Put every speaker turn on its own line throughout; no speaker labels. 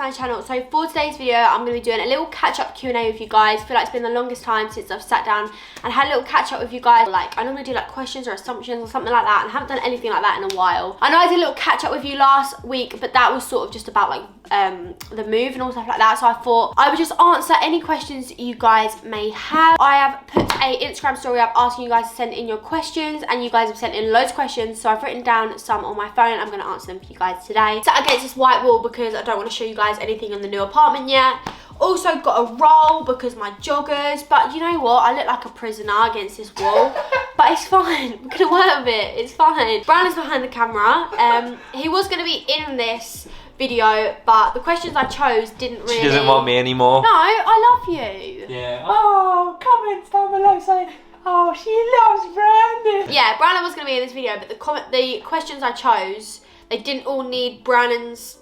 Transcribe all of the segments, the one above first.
to my channel. So for today's video, I'm going to be doing a little catch-up Q&A with you guys. I feel like it's been the longest time since I've sat down and had a little catch-up with you guys. Like, I normally do like questions or assumptions or something like that, and I haven't done anything like that in a while. I know I did a little catch-up with you last week, but that was sort of just about like the move and all stuff like that. So I thought I would just answer any questions you guys may have. I have put a Instagram story up asking you guys to send in your questions, and you guys have sent in loads of questions, so I've written down some on my phone. I'm going to answer them for you guys today. Sat against this white wall because I don't want to show you guys anything in the new apartment yet. Also got a roll because my joggers, but you know what, I look like a prisoner against this wall, but it's fine. We're gonna work with it, it's fine. Brandon's behind the camera. He was gonna be in this video, but the questions I chose didn't really...
She doesn't want me anymore.
No, I love you.
Yeah. Oh, comments down below saying, oh, she loves Brandon.
Yeah, Brandon was gonna be in this video, but the questions I chose, they didn't all need Brandon's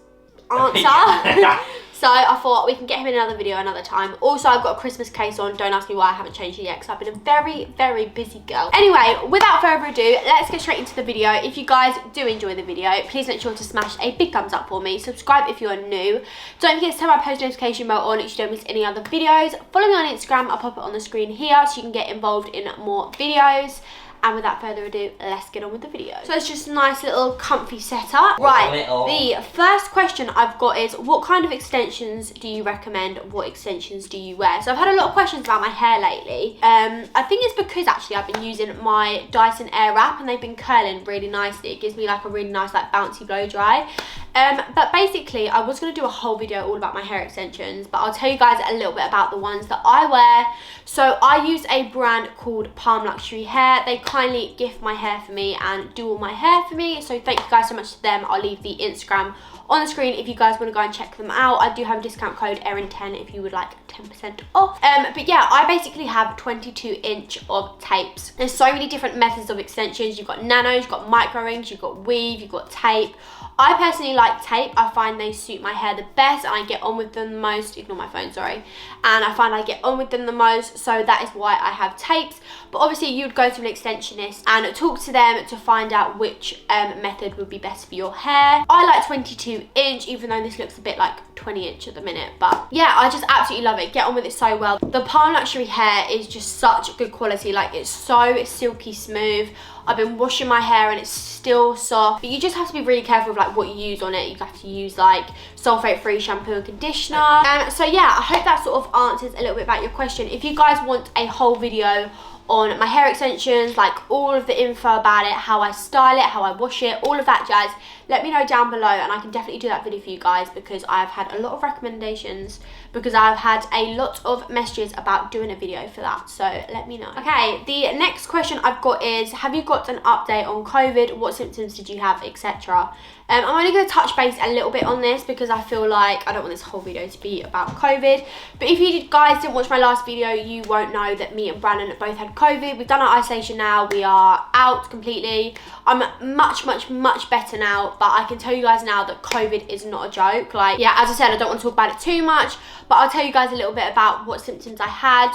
answer. So I thought we can get him in another video another time. Also, I've got a Christmas case on. Don't ask me why I haven't changed it yet, because I've been a very, very busy girl. Anyway, without further ado, let's get straight into the video. If you guys do enjoy the video, please make sure to smash a big thumbs up for me. Subscribe if you are new. Don't forget to turn my post notification bell on so you don't miss any other videos. Follow me on Instagram. I'll pop it on the screen here so you can get involved in more videos. And without further ado, let's get on with the video. So it's just a nice little comfy setup. Right, the first question I've got is, what kind of extensions do you recommend? What extensions do you wear? So I've had a lot of questions about my hair lately. I think it's because actually I've been using my Dyson Airwrap and they've been curling really nicely. It gives me like a really nice like bouncy blow dry. But basically I was going to do a whole video all about my hair extensions, but I'll tell you guys a little bit about the ones that I wear. So I use a brand called Palm Luxury Hair. They kindly gift my hair for me and do all my hair for me, so thank you guys so much to them. I'll leave the Instagram on the screen if you guys want to go and check them out. I do have a discount code Erin10 if you would like 10% off. But yeah, I basically have 22-inch of tapes. There's so many different methods of extensions. You've got nanos, you've got micro rings, you've got weave, you've got tape. I personally like tape. I find they suit my hair the best and I get on with them the most. Ignore my phone, sorry. And I find I get on with them the most, so that is why I have tapes. But obviously you'd go to an extensionist and talk to them to find out which method would be best for your hair. I like 22-inch, even though this looks a bit like 20-inch at the minute. But yeah, I just absolutely love it. Get on with it so well. The Palm Luxury Hair is just such good quality. Like, it's so silky smooth. I've been washing my hair and it's still soft, but you just have to be really careful with like what you use on it. You have to use like sulfate-free shampoo and conditioner. So yeah, I hope that sort of answers a little bit about your question. If you guys want a whole video on my hair extensions, like all of the info about it, how I style it, how I wash it, all of that jazz, let me know down below and I can definitely do that video for you guys, because I've had a lot of recommendations, because I've had a lot of messages about doing a video for that, so let me know. Okay, the next question I've got is, have you got an update on COVID? What symptoms did you have, etc.? I'm only going to touch base a little bit on this because I feel like I don't want this whole video to be about COVID. But if you guys didn't watch my last video, you won't know that me and Brandon both had COVID. We've done our isolation now. We are out completely. I'm much, much, much better now. But I can tell you guys now that COVID is not a joke. Like, yeah, as I said, I don't want to talk about it too much. But I'll tell you guys a little bit about what symptoms I had.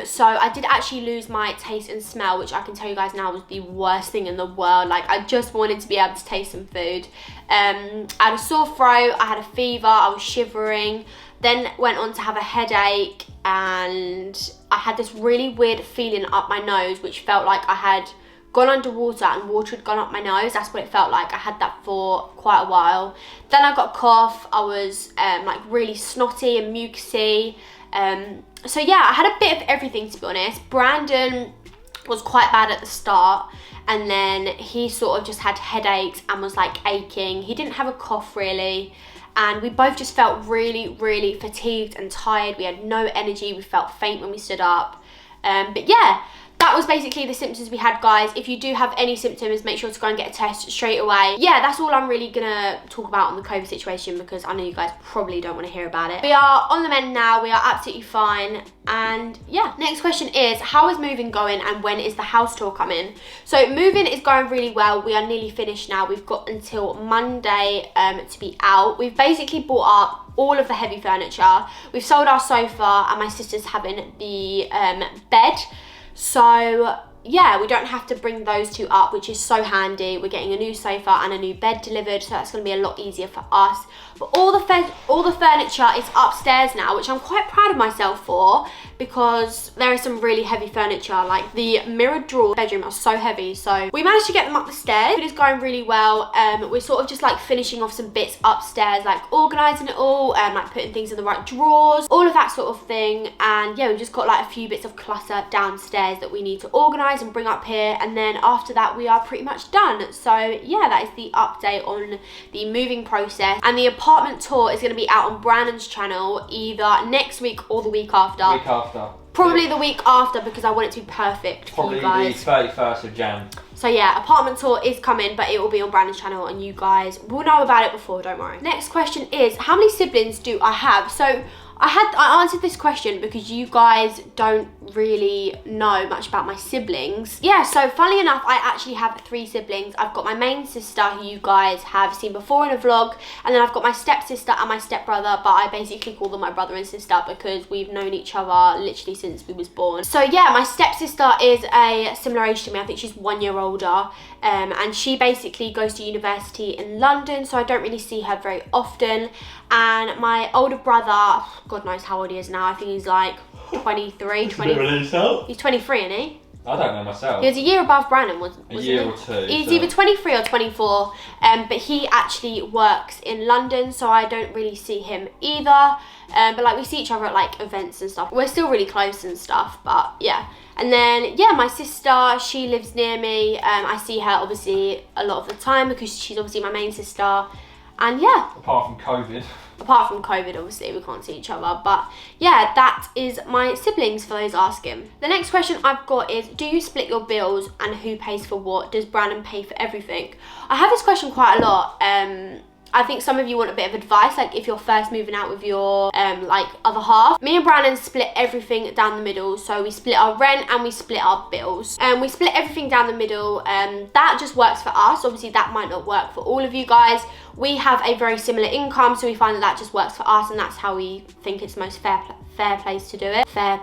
So I did actually lose my taste and smell, which I can tell you guys now was the worst thing in the world. Like, I just wanted to be able to taste some food. I had a sore throat, I had a fever, I was shivering, then went on to have a headache, and I had this really weird feeling up my nose, which felt like I had gone underwater and water had gone up my nose. That's what it felt like. I had that for quite a while. Then I got a cough. I was like really snotty and mucousy. So yeah, I had a bit of everything, to be honest. Brandon was quite bad at the start, and then he sort of just had headaches and was like aching. He didn't have a cough really, and we both just felt really, really fatigued and tired. We had no energy. We felt faint when we stood up. But yeah, that was basically the symptoms we had, guys. If you do have any symptoms, make sure to go and get a test straight away. Yeah, that's all I'm really gonna talk about on the COVID situation, because I know you guys probably don't want to hear about it. We are on the mend now. We are absolutely fine. And yeah, next question is, how is moving going and when is the house tour coming? So moving is going really well. We are nearly finished now. We've got until Monday to be out. We've basically bought up all of the heavy furniture. We've sold our sofa, and my sister's having the bed. So yeah, we don't have to bring those two up, which is so handy. We're getting a new sofa and a new bed delivered, so that's going to be a lot easier for us. But all the furniture is upstairs now, which I'm quite proud of myself for, because there is some really heavy furniture. Like the mirrored drawer bedroom are so heavy, so we managed to get them up the stairs. It is going really well. We're sort of just like finishing off some bits upstairs, like organising it all and like putting things in the right drawers, all of that sort of thing. And yeah, we've just got like a few bits of clutter downstairs that we need to organise and bring up here, and then after that we are pretty much done. So yeah, that is the update on the moving process, and the apartment tour is going to be out on Brandon's channel either next week or the week after. Probably the week after, because I want it to be perfect for you guys.
Probably the 31st of Jan.
So yeah, apartment tour is coming, but it will be on Brandon's channel and you guys will know about it before, don't worry. Next question is, how many siblings do I have? So I answered this question because you guys don't really know much about my siblings. Yeah, so funnily enough, I actually have 3 siblings. I've got my main sister, who you guys have seen before in a vlog, and then I've got my stepsister and my stepbrother, but I basically call them my brother and sister because we've known each other literally since we was born. So yeah, my stepsister is a similar age to me. I think she's 1 year older, and she basically goes to university in London, so I don't really see her very often. And my older brother, God knows how old he is now, I think he's like 23, 20. He's 23, isn't he?
I don't know myself.
He was a year above Brandon, wasn't he?
A year or two.
He's either 23 or 24, but he actually works in London, so I don't really see him either. But like we see each other at like events and stuff. We're still really close and stuff, but yeah. And then yeah, my sister, she lives near me. I see her obviously a lot of the time because she's obviously my main sister. And yeah.
Apart from COVID,
obviously, we can't see each other. But yeah, that is my siblings, for those asking. The next question I've got is, do you split your bills and who pays for what? Does Brandon pay for everything? I have this question quite a lot. I think some of you want a bit of advice, like if you're first moving out with your like other half. Me and Brandon split everything down the middle, so we split our rent and we split our bills. We split everything down the middle. That just works for us. Obviously, that might not work for all of you guys. We have a very similar income, so we find that just works for us, and that's how we think it's the most fair place to do it. What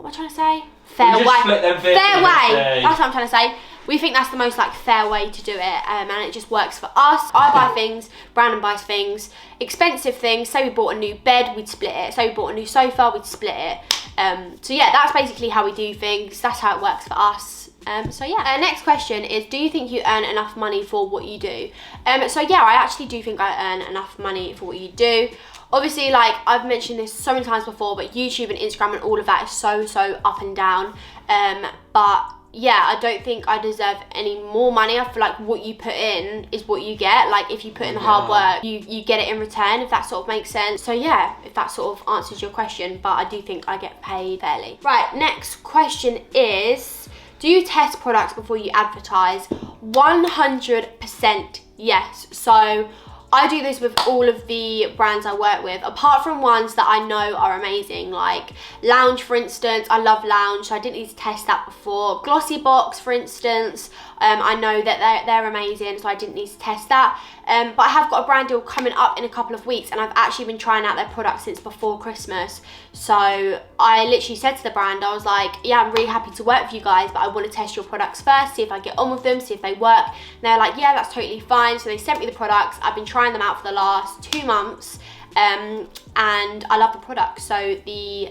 am I trying to say? Fair way. That's what I'm trying to say. We think that's the most like fair way to do it, and it just works for us. I buy things, Brandon buys things, expensive things. Say we bought a new bed, we'd split it. Say we bought a new sofa, we'd split it. So yeah, that's basically how we do things. That's how it works for us. So yeah, next question is, do you think you earn enough money for what you do? So yeah, I actually do think I earn enough money for what you do. Obviously, like I've mentioned this so many times before, but YouTube and Instagram and all of that is so up and down. But yeah, I don't think I deserve any more money. I feel like what you put in is what you get. Like if you put in the hard work, you get it in return, if that sort of makes sense. So yeah, if that sort of answers your question, but I do think I get paid fairly. Right, next question is, do you test products before you advertise? 100% yes. So I do this with all of the brands I work with, apart from ones that I know are amazing, like Lounge, for instance. I love Lounge, so I didn't need to test that before. Glossy Box, for instance, I know that they're amazing, so I didn't need to test that. But I have got a brand deal coming up in a couple of weeks, and I've actually been trying out their products since before Christmas. So I literally said to the brand, I was like, yeah, I'm really happy to work with you guys, but I want to test your products first, see if I get on with them, see if they work. And they're like, yeah, that's totally fine. So they sent me the products. I've been trying them out for the last 2 months. And I love the product. So the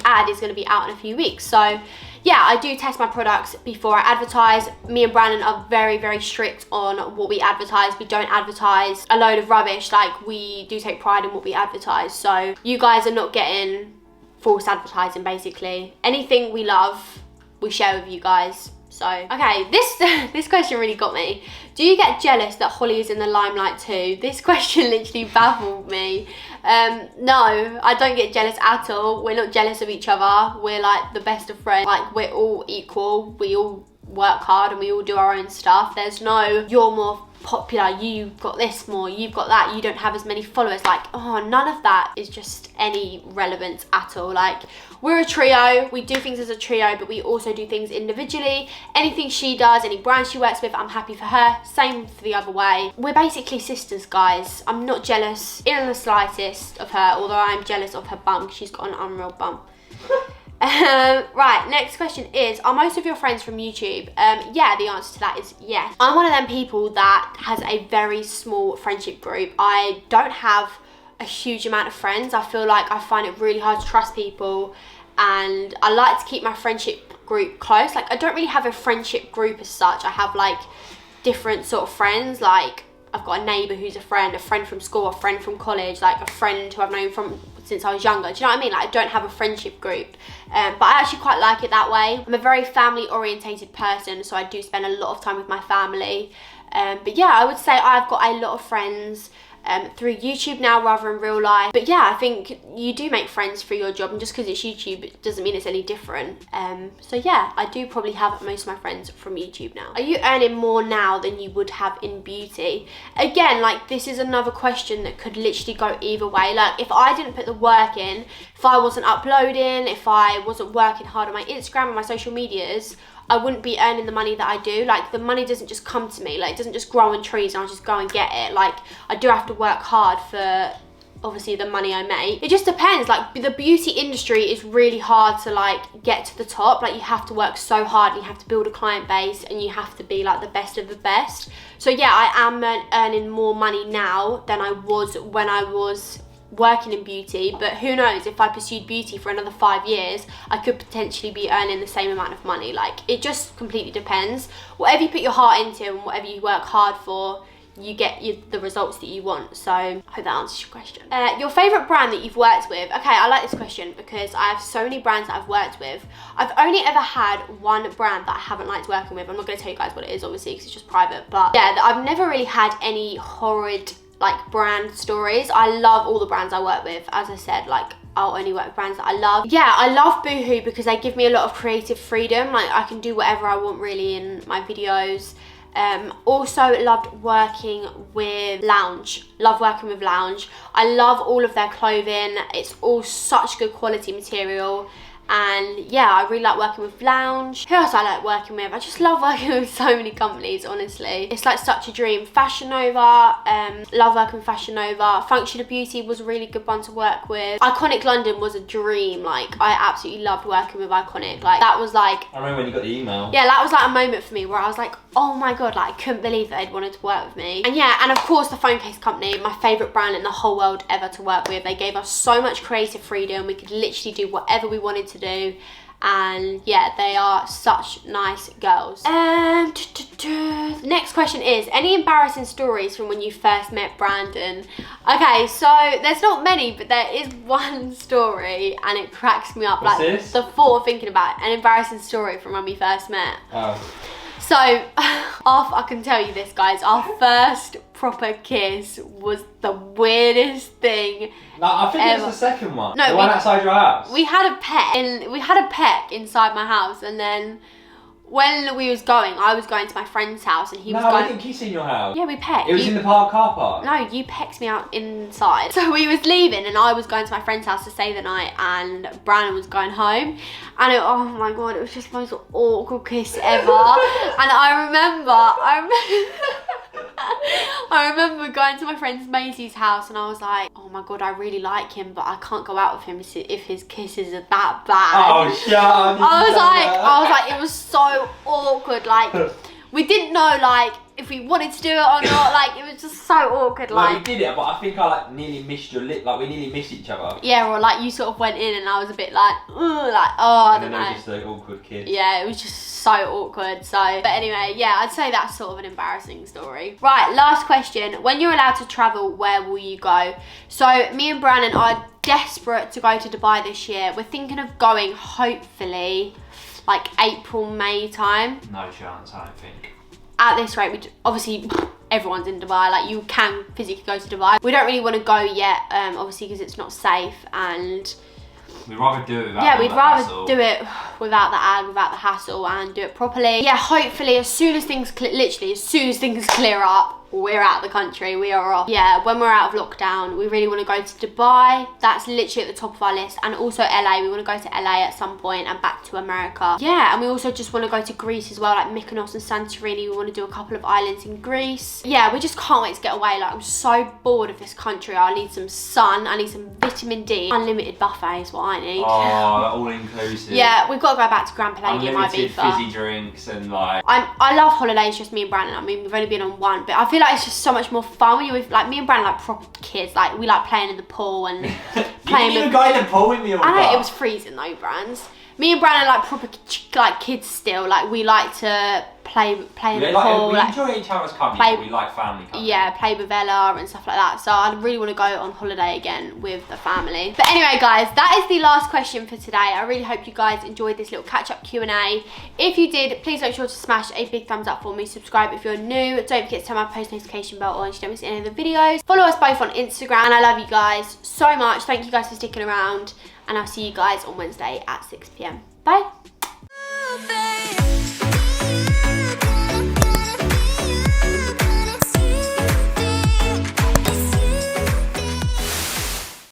ad is going to be out in a few weeks. So yeah, I do test my products before I advertise. Me and Brandon are very strict on what we advertise. We don't advertise a load of rubbish. Like, we do take pride in what we advertise. So you guys are not getting false advertising, basically. Anything we love, we share with you guys. So, okay, this question really got me. Do you get jealous that Holly is in the limelight too? This question literally baffled me. No, I don't get jealous at all. We're not jealous of each other. We're like the best of friends. Like, we're all equal. We all work hard and we all do our own stuff. There's no, you're more popular, you've got this more, you've got that, you don't have as many followers. Like, oh, none of that is just any relevance at all. Like, we're a trio, we do things as a trio, but we also do things individually. Anything she does, any brand she works with, I'm happy for her. Same for the other way. We're basically sisters, guys. I'm not jealous in the slightest of her, although I'm jealous of her bum, because she's got an unreal bum. Right, next question is, are most of your friends from YouTube? Yeah, the answer to that is yes. I'm one of them people that has a very small friendship group. I don't have a huge amount of friends. I feel like I find it really hard to trust people, and I like to keep my friendship group close. Like, I don't really have a friendship group as such. I have like different sort of friends. Like, I've got a neighbour who's a friend from school, a friend from college, like a friend who I've known from since I was younger. Do you know what I mean? Like, I don't have a friendship group, but I actually quite like it that way. I'm a very family orientated person, so I do spend a lot of time with my family. But yeah, I would say I've got a lot of friends through YouTube now rather than real life. But yeah, I think you do make friends through your job, and just because it's YouTube, it doesn't mean it's any different. So yeah, I do probably have most of my friends from YouTube now. Are you earning more now than you would have in beauty? Again, like, this is another question that could literally go either way. Like, if I didn't put the work in, if I wasn't uploading, if I wasn't working hard on my Instagram and my social medias, I wouldn't be earning the money that I do. Like, the money doesn't just come to me. Like, it doesn't just grow on trees and I'll just go and get it. Like, I do have to work hard for, obviously, the money I make. It just depends. Like, the beauty industry is really hard to, like, get to the top. Like, you have to work so hard, and you have to build a client base, and you have to be, like, the best of the best. So yeah, I am earning more money now than I was when I was working in beauty, but who knows, if I pursued beauty for another 5 years, I could potentially be earning the same amount of money. Like, it just completely depends. Whatever you put your heart into and whatever you work hard for, you get the results that you want. So I hope that answers your question. Your favourite brand that you've worked with? Okay, I like this question because I have so many brands that I've worked with. I've only ever had one brand that I haven't liked working with. I'm not going to tell you guys what it is, obviously, because it's just private, but yeah, I've never really had any horrid, like, brand stories. I love all the brands I work with. As I said, like, I'll only work with brands that I love. Yeah, I love Boohoo because they give me a lot of creative freedom. Like, I can do whatever I want really in my videos. Also loved working with Lounge. Love working with Lounge. I love all of their clothing. It's all such good quality material. And yeah, I really like working with Lounge. Who else I like working with? I just love working with so many companies, honestly. It's like such a dream. Fashion Nova, love working with Fashion Nova. Functional Beauty was a really good one to work with. Iconic London was a dream. Like, I absolutely loved working with Iconic. Like, that was like,
I remember when you got the email.
Yeah, that was like a moment for me where I was like, oh my god, like, I couldn't believe that they'd wanted to work with me. And yeah, and of course the Phone Case Company, my favourite brand in the whole world ever to work with. They gave us so much creative freedom. We could literally do whatever we wanted to do. And yeah, they are such nice girls. Next question is, any embarrassing stories from when you first met Brandon? Okay, so there's not many, but there is one story and it cracks me up.
What's
like
this?
the thought of thinking about it, an embarrassing story from when we first met.
Oh.
So, I can tell you this, guys, our first proper kiss was the weirdest thing.
No, I think
ever.
it's the second one.
No,
the one outside your house.
We had a peck inside my house, and then when we was going, I was going to my friend's house, and he was going.
No, I didn't kiss in your house.
Yeah, we pecked.
It was in the car park.
No, you pecked me out inside. So we was leaving, and I was going to my friend's house to stay the night, and Brandon was going home. And oh my god, it was just the most awkward kiss ever. And I remember going to my friend Maisie's house, and I was like, oh my god, I really like him, but I can't go out with him if his kisses are that bad.
Oh, shut up.
I was like, it was so awkward. Like, we didn't know, like, if we wanted to do it or not. Like, it was just so awkward. Like,
we did it, but I think I like nearly missed your lip. Like, we nearly missed each other.
Yeah, or like you sort of went in, and I was a bit like, ooh, like, oh, I don't know.
And then it was just an awkward kiss.
Yeah, it was just so awkward. So, but anyway, yeah, I'd say that's sort of an embarrassing story. Right, last question. When you're allowed to travel, where will you go? So, me and Brandon are desperate to go to Dubai this year. We're thinking of going, hopefully, like April, May time.
No chance, I don't think.
At this rate, obviously everyone's in Dubai. Like, you can physically go to Dubai. We don't really want to go yet, obviously, because it's not safe, and
we'd rather do it without
we'd rather do it without the ag, without the hassle, and do it properly. Yeah, hopefully as soon as things clear up, we're out of the country, we are off. Yeah, when we're out of lockdown, we really want to go to Dubai. That's literally at the top of our list. And also LA, we want to go to LA at some point and back to America. Yeah, and we also just want to go to Greece as well, like Mykonos and Santorini. We want to do a couple of islands in Greece. Yeah, we just can't wait to get away. Like, I'm so bored of this country. I need some sun, I need some vitamin D. Unlimited buffet is what I need.
Oh, all inclusive.
Yeah, we've got to go back to Grand Palladium,
Unlimited
Ibiza.
fizzy drinks and like...
I love holidays, just me and Brandon. I mean, we've only been on one, but I feel like it's just so much more fun when you're with, like, me and Brandon, like, proper kids. Like, we like playing in the pool and playing
You go in the pool with me all
I know,
that.
it was freezing though, Brands. Me and Brandon are like proper like kids still. Like, we like to play in the pool.
We
like,
enjoy each other's company, but we like family company.
yeah, play with Ella and stuff like that. So I really want to go on holiday again with the family. But anyway, guys, that is the last question for today. I really hope you guys enjoyed this little catch-up Q&A. If you did, please make sure to smash a big thumbs up for me. Subscribe if you're new. Don't forget to turn my post notification bell on so you don't miss any of the videos. Follow us both on Instagram. And I love you guys so much. Thank you guys for sticking around. And I'll see you guys on Wednesday at 6 p.m. Bye.